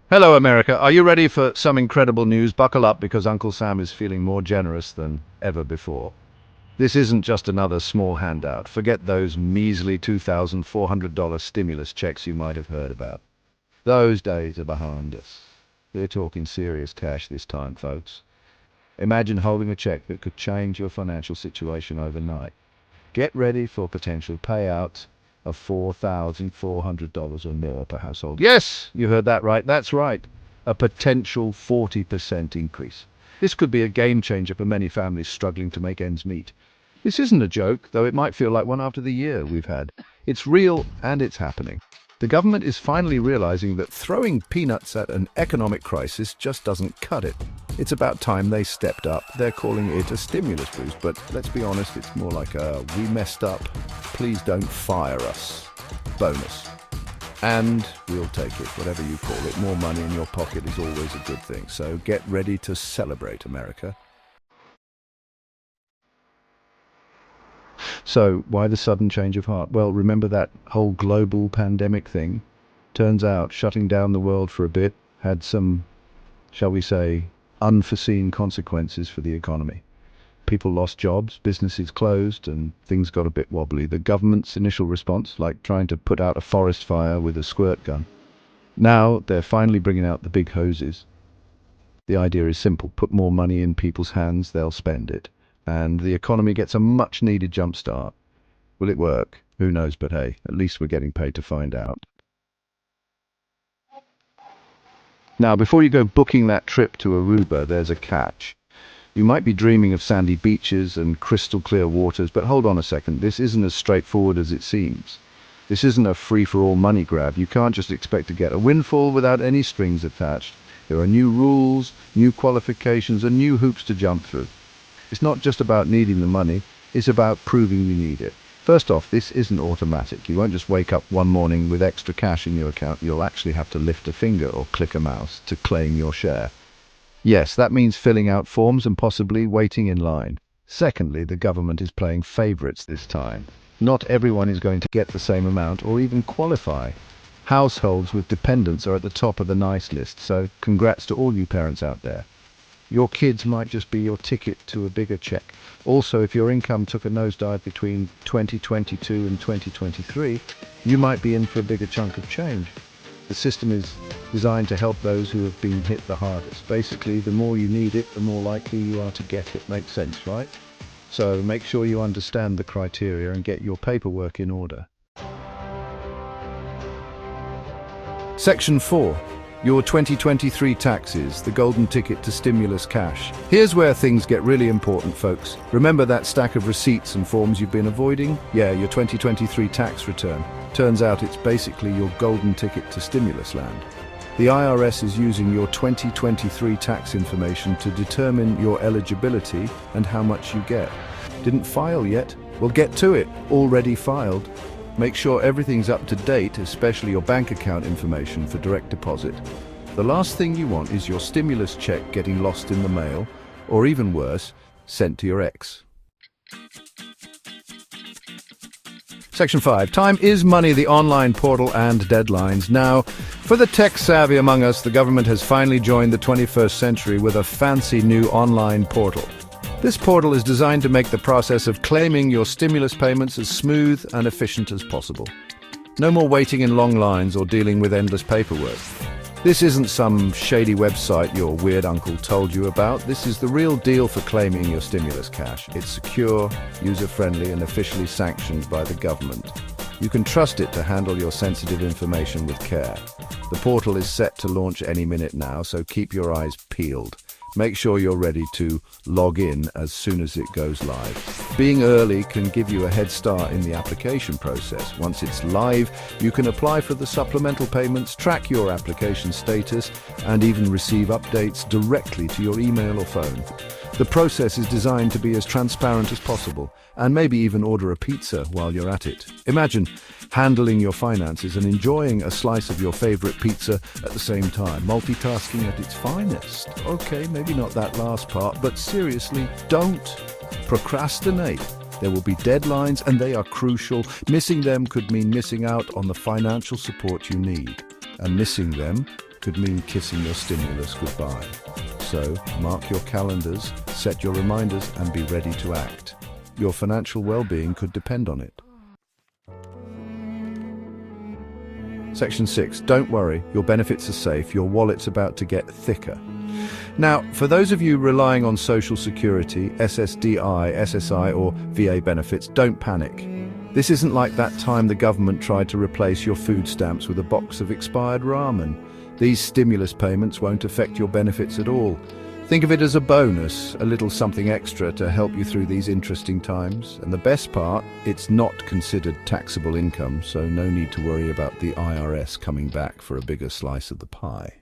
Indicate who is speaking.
Speaker 1: Hello, America. Are you ready for some incredible news? Buckle up because Uncle Sam is feeling more generous than ever before. This isn't just another small handout. Forget those measly $2,400 stimulus checks you might have heard about. Those days are behind us. We're talking serious cash this time, folks. Imagine holding a check that could change your financial situation overnight. Get ready for potential payouts of $4,400 or more per household. Yes, you heard that right. That's right. A potential 40% increase. This could be a game changer for many families struggling to make ends meet. This isn't a joke, though it might feel like one after the year we've had. It's real and it's happening. The government is finally realizing that throwing peanuts at an economic crisis just doesn't cut it. It's about time they stepped up. They're calling it a stimulus boost, but let's be honest, it's more like a "we messed up, please don't fire us" bonus. And we'll take it, whatever you call it. More money in your pocket is always a good thing. So get ready to celebrate, America. So why the sudden change of heart? Well, remember that whole global pandemic thing? Turns out shutting down the world for a bit had some, shall we say, unforeseen consequences for the economy. People lost jobs, businesses closed, and things got a bit wobbly. The government's initial response, like trying to put out a forest fire with a squirt gun. Now they're finally bringing out the big hoses. The idea is simple. Put more money in people's hands, they'll spend it. And the economy gets a much-needed jump start. Will it work? Who knows, but hey, at least we're getting paid to find out. Now, before you go booking that trip to Aruba, there's a catch. You might be dreaming of sandy beaches and crystal clear waters, but hold on a second, this isn't as straightforward as it seems. This isn't a free-for-all money grab. You can't just expect to get a windfall without any strings attached. There are new rules, new qualifications, and new hoops to jump through. It's not just about needing the money, it's about proving you need it. First off, this isn't automatic. You won't just wake up one morning with extra cash in your account. You'll actually have to lift a finger or click a mouse to claim your share. Yes, that means filling out forms and possibly waiting in line. Secondly, the government is playing favorites this time. Not everyone is going to get the same amount or even qualify. Households with dependents are at the top of the nice list, so congrats to all you parents out there. Your kids might just be your ticket to a bigger check. Also, if your income took a nosedive between 2022 and 2023, you might be in for a bigger chunk of change. The system is designed to help those who have been hit the hardest. Basically, the more you need it, the more likely you are to get it. Makes sense, right? So make sure you understand the criteria and get your paperwork in order. Section 4. Your 2023 taxes, the golden ticket to stimulus cash. Here's where things get really important, folks. Remember that stack of receipts and forms you've been avoiding? Yeah, your 2023 tax return. Turns out it's basically your golden ticket to stimulus land. The IRS is using your 2023 tax information to determine your eligibility and how much you get. Didn't file yet? Well, get to it. Already filed. Make sure everything's up to date, especially your bank account information for direct deposit. The last thing you want is your stimulus check getting lost in the mail, or even worse, sent to your ex. Section 5. Time is money, the online portal and deadlines. Now, for the tech-savvy among us, the government has finally joined the 21st century with a fancy new online portal. This portal is designed to make the process of claiming your stimulus payments as smooth and efficient as possible. No more waiting in long lines or dealing with endless paperwork. This isn't some shady website your weird uncle told you about. This is the real deal for claiming your stimulus cash. It's secure, user-friendly, and officially sanctioned by the government. You can trust it to handle your sensitive information with care. The portal is set to launch any minute now, so keep your eyes peeled. Make sure you're ready to log in as soon as it goes live. Being early can give you a head start in the application process. Once it's live, you can apply for the supplemental payments, track your application status, and even receive updates directly to your email or phone. The process is designed to be as transparent as possible, and maybe even order a pizza while you're at it. Imagine handling your finances and enjoying a slice of your favorite pizza at the same time. Multitasking at its finest. Okay, maybe not that last part, but seriously, don't procrastinate. There will be deadlines and they are crucial. Missing them could mean missing out on the financial support you need. and missing them could mean kissing your stimulus goodbye. So, mark your calendars, set your reminders, and be ready to act. Your financial well-being could depend on it. Section 6. Don't worry, your benefits are safe, your wallet's about to get thicker. Now, for those of you relying on Social Security, SSDI, SSI or VA benefits, don't panic. This isn't like that time the government tried to replace your food stamps with a box of expired ramen. These stimulus payments won't affect your benefits at all. Think of it as a bonus, a little something extra to help you through these interesting times. And the best part, it's not considered taxable income, so no need to worry about the IRS coming back for a bigger slice of the pie.